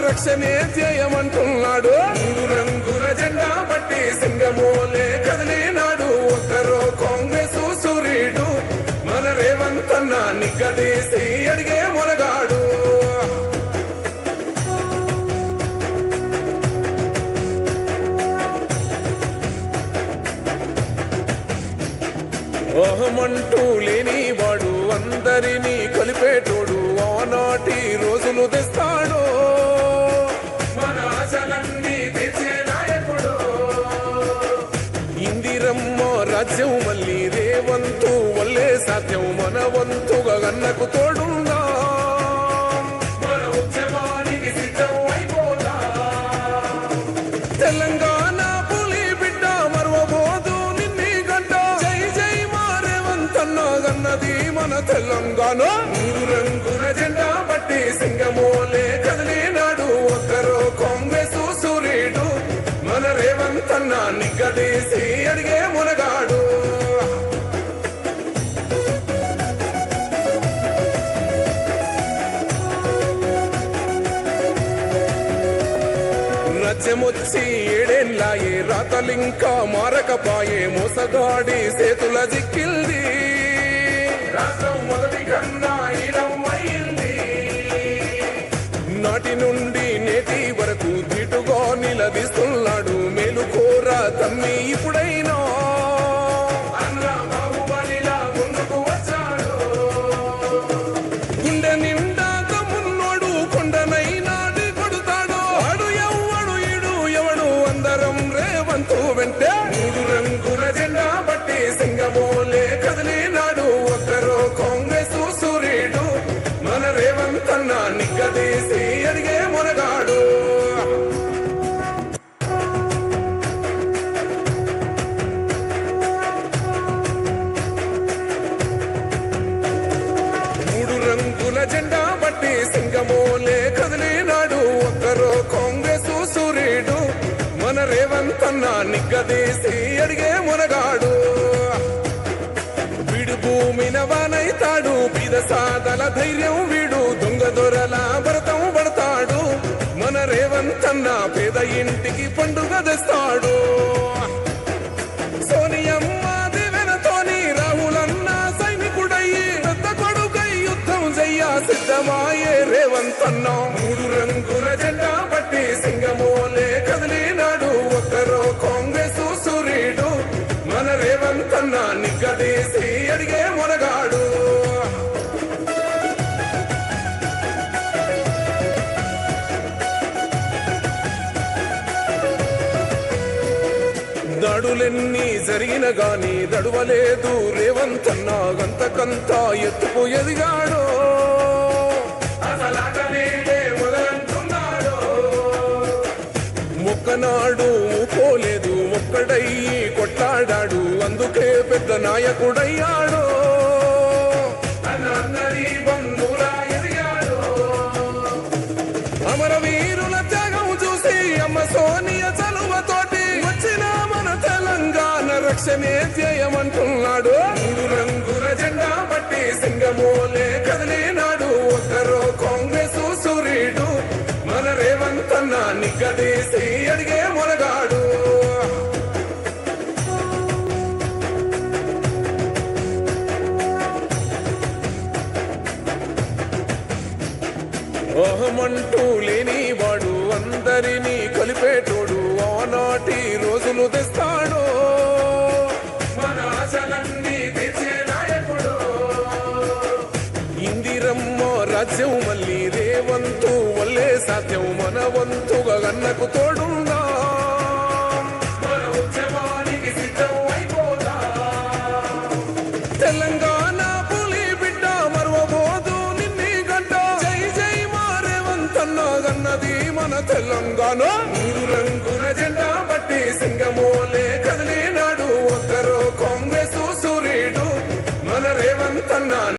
రక్షణే ధ్యేయమంటున్నాడు. మూడు రంగుల జెండా బట్టి సింగమోలే కదిలినాడు. ఒక్కరో కాంగ్రెసు సూర్యుడు మన రేవంత్ అన్న నిగ్గదీసి అడిగే మొనగాడు. అహమంటూ లేని వాడు అందరినీ కలిపేటోడు. ఆనాటి రోజులు తెస్తాడు మన ఆశలన్నీ తెచ్చే నాయకుడు. ఇందిరమ్మ రాజ్యం మళ్ళీ రేవంతు వల్లే సాధ్యం. మన వంతుగా గన్నకు తోడున్నా మన ఉద్యమానికి సిద్ధం అయిపోదా. తెలంగాణ పులి బిడ్డ మరవబోదు నిన్ని గంట. జై జై మా రేవంత్ అన్న గన్నది మన తెలంగాణ. మూడు రంగుల జెండా బట్టి సింగమోలే కదిలినాడు. ఒక్కరో కాంగ్రెసు సూర్యుడు మన రేవంత్ అన్న నిగ్గదీసి అడిగే మునగాడు. రాజ్యమొచ్చి ఏడేళ్ళాయే రాతలింకా మారకపాయే. మోసగాడి చేతుల జిక్కిల్ది రాష్ట్రం మొదటి కన్నా ఈడమైంది. నాటి నుండి నేటి వరకు ధీటుగా నిలదీస్తున్నాడు. మేలుకోరా తమ్మి ఇప్పుడైనా అన్న బాహుబలిలా ముందుకు వచ్చాడు. గుండె నిండా తమ్మున్నోడు కొండనైనా కొడుతాడు. ఆడు ఎవ్వడు ఈడు ఎవడు అందరం రేవంతు వెంటే. మూడు రంగుల జెండా బట్టి సింగమోలే కదిలినాడు. ఒక్కరో కాంగ్రెసు సూర్యుడు మన రేవంత్ అన్న నిగ్గదీసి అడిగే మునగాడు. మూడు రంగుల జెండా బట్టి సింగమోలే కదిలినాడు. ఒక్కరో కాంగ్రెసు సూర్యుడు మన రేవంత్ అన్న నిగ్గదీసి అడిగే మునగాడు. వీడు భూమిన వానైతాడు. బీద సాదల ధైర్యం వీడు. దొంగ దొరల భరతం పడతాడు. మన రేవంత్ అన్న పేద ఇంటికి పండుగ తెస్తాడు. సోనియమ్మ దివెనతోని రాహులన్న సైనికుడయ్యి పెద్ద కొడుకై యుద్ధం చెయ్య సిద్ధమాయే రేవంత్ అన్న. మూడు రంగుల జెండా బట్టి సింగమోలే కదిలినాడు. ఒక్కరో కాంగ్రెసు సూర్యుడు మన రేవంత్ అన్న నిగ్గదీసి అడిగే మునగాడు. దాడులెన్ని జరిగిన గాని దడువలేదు రేవంత్ అన్న. గంతకంతా ఎత్తుకు ఎదిగాడు. మొక్కనాడు పోలేదు ఒక్కడయ్యి కొట్లాడాడు. అందుకే పెద్ద నాయకుడయ్యాడు. అమరవీరుల త్యాగం చూసి అమ్మ సోనియ చలువతోటి వచ్చిన మన తెలంగాణ రక్షణే ధ్యేయమంటున్నాడు. మూడు రంగుల జెండా బట్టి సింగమోలే కదిలినాడు. ఒక్కరో కాంగ్రెసు సూర్యుడు మన రేవంత్ అన్న నిగ్గదీసి అడిగే మునగాడు. అహమంటూ లేని వాడు అందరినీ కలిపేటోడు. ఆనాటి రోజులు తెస్తాడు మన ఆశలన్నీ తెచ్చే నాయకుడు. ఇందిరమ్మ రాజ్యం మళ్ళీ రేవంతు వల్లే సాధ్యం. మన వంతుగా గన్నకు తోడున్నా మన ఉద్యమానికి సిద్ధం అయిపోదా. తెలంగాణ పులి బిడ్డ మరవబోదు నిన్ని గంట. జై జై మా రేవంత్ అన్న గన్నది మన తెలంగాణ. మూడు రంగుల జెండా బట్టి సింగమోలే కదిలినాడు. ఒక్కరో కాంగ్రెసు సూర్యుడు మన రేవంత్ అన్న